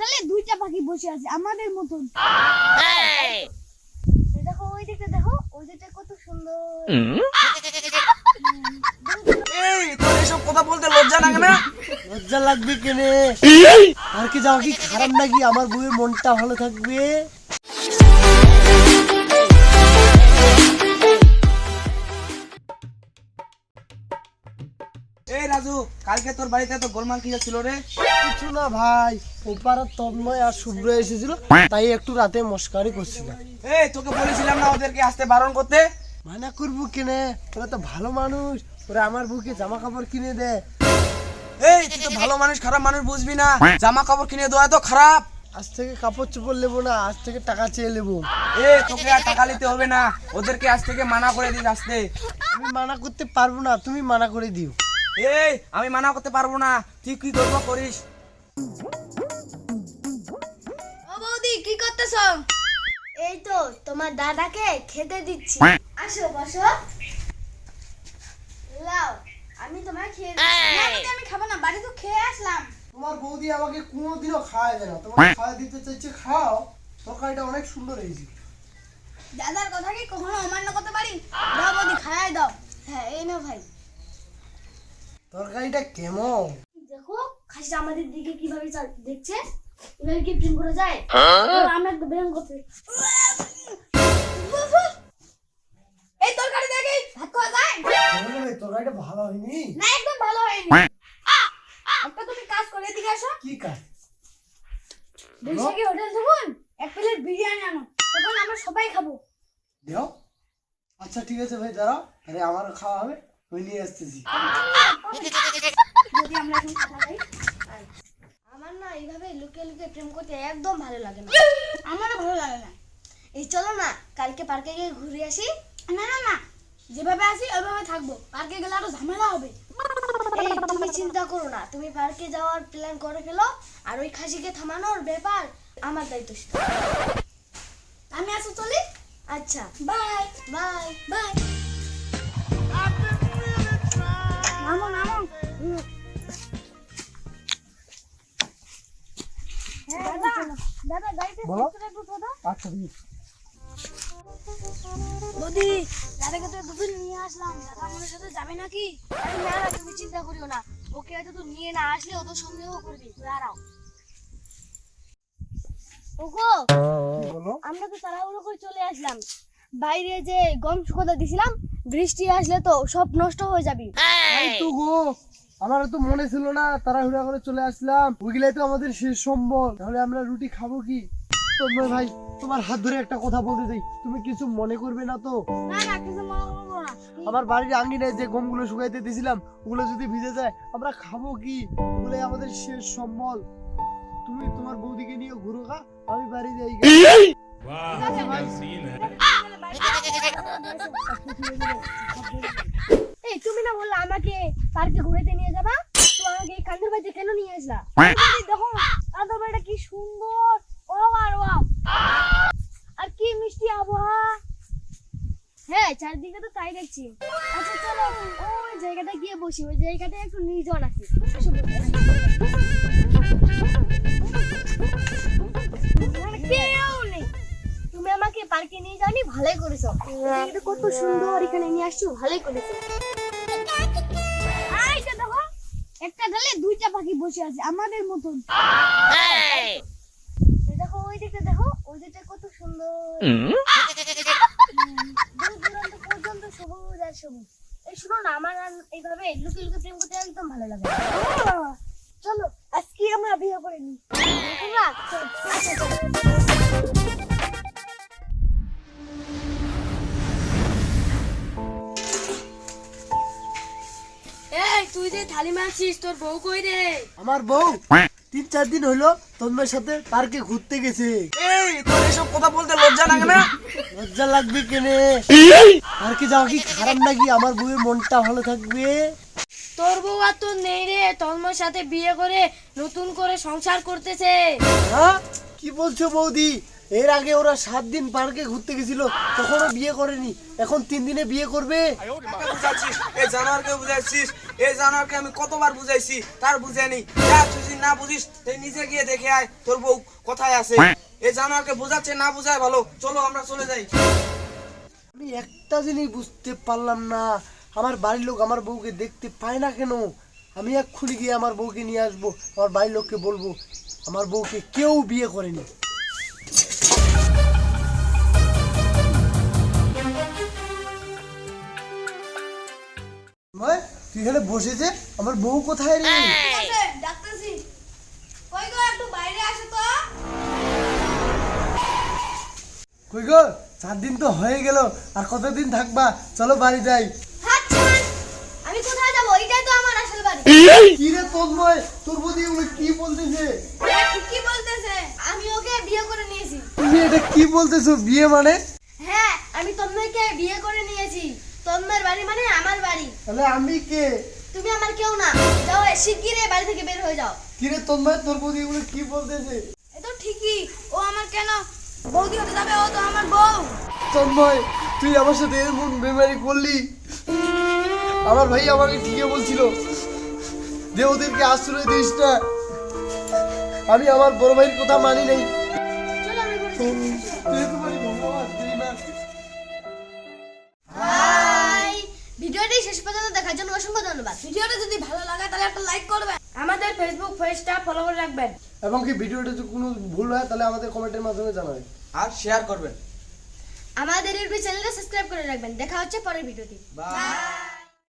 ডালে দুইটা পাখি বসে আছে আমাদের মতন। দেখো ওই দিকটা, দেখো ওই দিকটা কত সুন্দর। এই তোর এসব কথা বলতে লজ্জা লাগে না? লজ্জা লাগবে কেনে? আর কি যাও কি খারাপ নাকি? আমার বউয়ের মনটা ভালো থাকবে। এই রাজু, কালকে তোর বাড়িতে তো গোলমাল কি ছিল রে? কিছু না ভাই, ওপারা তন্ময় আর শুভ্র এসেছিল, তাই একটু রাতে মস্কারি করছিল। এই তোকে বলেছিলাম না ওদেরকে আসতে বারণ করতে? মানা করবো কেনে? ওরা তো ভালো মানুষ, ওরা আমার বউকে জামা কাপড় কিনে দেয়। এই তুই তো ভালো মানুষ খারাপ মানুষ বুঝবি না, জামা কাপড় কিনে দেওয়া তো খারাপ। আজ থেকে কাপড় চোপড় নেবো না, আজ থেকে টাকা চেয়ে নেবো। এই তোকে আর টাকা নিতে হবে না, ওদেরকে আজ থেকে মানা করে দিস আসতে। আমি মানা করতে পারবো না, তুমি মানা করে দিও। এই আমি মানা করতে পারবো না, তুই কি করবো করিস। ও বৌদি কি করতেছো? এই তো তোমার দাদাকে খেতে দিচ্ছি। আসো বসো। লাও, আমি তোমায় খেয়ে দিচ্ছি। না বৌদি, আমি খাবো না, বাড়ি তো খেয়ে আসলাম। তোমার বৌদি আমাকে কোনোদিনও খাওয়ায় দেয় না, তোমাকে খাওয়া দিতে চাইছে, খাও। তরকারিটা অনেক সুন্দর হয়েছে। দাদার কথা কি কখনো অমান্য করতে পারি? দাও বৌদি, খাইয়ে দাও। হ্যাঁ এই নাও ভাই। তরকারিটা কেমন? দেখো খাসিটা আমাদের দিকে কিভাবে দেখছে, এভাবে কি প্রেম করা যায়? আমরা একটা প্রেম করতে। এই তরকারি দেখে ভাত খাওয়া যায় তরকারিটা ভালো হয়নি। না? একদম ভালো হয়নি। একটা তুমি কাজ করে এদিকে আসো। কি কাজ? বৈশাখী হোটেল যখন এক প্লেট বিরিয়ানি আনো, তখন আমরা সবাই খাবো। দেও। আচ্ছা ঠিক আছে ভাই, দাঁড়াও, আরে আমারও খাওয়া হবে, ওই নিয়ে আসতেছি। যদি আমরা এখন কথা বলি। আমার না এইভাবে লুকিয়ে লুকিয়ে প্রেম করতে একদম ভালো লাগে না। আমারও ভালো লাগে না। এই চলো না কালকে পার্কে গিয়ে ঘুরে আসি। না না না, যেভাবে আসি ওইভাবে থাকবো, পার্কে গেলে আরো ঝামেলা হবে। এই তুমি চিন্তা করো না, তুমি পার্কে যাওয়ার প্ল্যান করে ফেলো, আর ওই খাসিকে থামানোর ব্যাপার আমার দায়িত্ব। আমি আসো চলি। আচ্ছা বাই বাই বাই। নামো নামো। দাদা দাদা গাড়িতে বলো। দাদা আচ্ছা ঠিক আছে। বৌদি, দাদাকে তো দুদিন নিয়ে আসলাম, দাদা আমার সাথে যাবে নাকি? আরে না না, তুমি চিন্তা করিও না, ওকে হয়তো তো নিয়ে না আসলে ও তো সন্দেহ করবে। দাঁড়াও। ওগো, কি বলো? আমরা তো তাড়াহুড়ো করে চলে আসলাম, বাইরে যে গম শুকাতে দিছিলাম, বৃষ্টি আসলে তো সব নষ্ট হয়ে যাবে। এই তো গো, আমার তো মনে ছিল না, তাড়াহুড়া করে চলে আসলাম। ওইগুলাই তো আমাদের শেষ সম্বল, তাহলে আমরা রুটি খাবো কি? তন্ময় ভাই, তোমার হাত ধরে একটা কথা বলতে চাই, তুমি কিছু মনে করবে না তো? না না, কিছু মনে করবো না। আমার বাড়ির আঙ্গিনায় যে গমগুলো শুকাইতে দিয়েছিলাম, ওগুলো যদি ভিজে যায়, আমরা খাবো কি? ওগুলাই আমাদের শেষ সম্বল। তুমি তোমার বৌদিকে নিয়ে ঘুরো গা, আমি বাড়ি যাই গা। এই তুমি না বললা আমাকে পার্কে ঘুরাতে নিয়ে যাবা, তো আমাকে এই কান্দের বাড়িতে কেন নিয়ে আসলা? দেখো কান্দের বাড়িটা কি সুন্দর, ওয়াও আর ওয়াও, আর কি মিষ্টি আবহাওয়া। হ্যাঁ চারদিকে তো তাই দেখছি। আচ্ছা চলো ওই জায়গাটা গিয়ে বসি, ওই জায়গাটা একটু নির্জন আছে। এসো বসি। কেউ নেই, তুমি আমাকে পার্কে নিয়ে যাওনি, ভালোই করেছো। এটা কত সুন্দর, এখানে নিয়ে আসছো, ভালোই করেছো। এইটা দেখো, একটা ডালে দুইটা পাখি বসে আছে আমাদের মতন। দেখো ওই দিকটা, দেখো ওই দিকটা কত সুন্দর। দূর দূরান্ত পর্যন্ত সবুজ আর সবুজ। এই শুনো না, আমার আর এইভাবে লুকিয়ে লুকিয়ে প্রেম করতে একদম ভালো লাগে। চলো আজকে আমরা বিয়ে করে নিই। তোমরা চলো। আচ্ছা চলো। এই তুই যে থালি মারছিস, তোর বউ কই রে? আমার বউ 3-4 দিন হইলো তন্ময়ের সাথে পার্কে ঘুরতে গেছে। এই তোর এসব কথা বলতে লজ্জা লাগে না? লজ্জা লাগবে কেনে? আর কি যাও কি খারাপ নাকি? আমার বউয়ের মনটা ভালো থাকবে। তোর বউ আর তোর নেই রে, তন্ময়ের সাথে বিয়ে করে নতুন করে সংসার করতেছে। হ্যাঁ, কি বলছো বৌদি? এর আগে ওরা 7 দিন পার্কে ঘুরতে গেছিল, তখনও বিয়ে করেনি, এখন 3 দিনে বিয়ে করবে। কাকে বুঝাচ্ছিস? এই জানোয়ারকে বুঝাচ্ছিস? এই জানোয়ারকে আমি কতবার বুঝাইছি, তার বুঝাইনি। যা তুই না বুঝিস তুই নিজে গিয়ে দেখে আয় তোর বউ কোথায় আছে। এই জানোয়ারকে বোঝাচ্ছে না বোঝায় ভালো, চলো আমরা চলে যাই। আমি একটা জিনিস বুঝতে পারলাম না, আমার বাড়ির লোক আমার বউকে দেখতে পায় না কেন? আমি এক্ষুনি গিয়ে আমার বউকে নিয়ে আসবো, আমার বাড়ির লোককে বলবো আমার বউকে কেউ বিয়ে করেনি। ভাই, তুই এখানে বসেছে, আমার বউ কোথায় রে? ঠিক আছে ডাক্তারজি, কই গো একটু বাইরে আসো তো। কই গো, 4 দিন তো হয়ে গেল, আর কতদিন থাকবা? চলো বাড়ি যাই। আচ্ছা আমি কোথায় যাব? এটাই তো আমার আসল বাড়ি। কি রে তন্ময়, তোর বৌদি এগুলো কি বলতেছে? কি বলতেছে? আমি ওকে বিয়ে করে নিয়েছি। তুমি এটা কি বলতেছো, বিয়ে মানে? হ্যাঁ আমি তন্ময়কে বিয়ে করে নিয়েছি। তন্ময়ের বাড়ি মানে আমার বাড়ি। তাহলে আমি কে? তুমি আমার কেউ না, যাও শিগগিরই বাড়ি থেকে বের হয়ে যাও। কি রে তন্ময়, তোর বৌদি এগুলো কি বলতেছে? এ তো ঠিকই, ও আমার কেন বৌদি হতে যাবে? ও তো আমার বউ। তন্ময়, তুই আমার সাথে এমন বেমারি করলি? আমার ভাই আমাকে ঠিকই বলছিল যে ওদেরকে আশ্রয় দিস না, আমি আমার বড় ভাইয়ের কথা মানি নাই। চলো আমি ঘরে যাই। তুই তোমার ধন্যবাদ দিই না। হাই, ভিডিওটি শেষ পর্যন্ত দেখার জন্য অসংখ্য ধন্যবাদ। ভিডিওটা যদি ভালো লাগে তাহলে একটা লাইক করবেন, আমাদের ফেসবুক পেজটা ফলো করে রাখবেন, এবং কি ভিডিওটা যদি কোনো ভুল হয় তাহলে আমাদের কমেন্টের মাধ্যমে জানাবেন। আর শেয়ার করবেন। আমাদের ইউটিউব চ্যানেলটা সাবস্ক্রাইব করে রাখবেন। দেখা হচ্ছে পরের ভিডিওতে। বাই।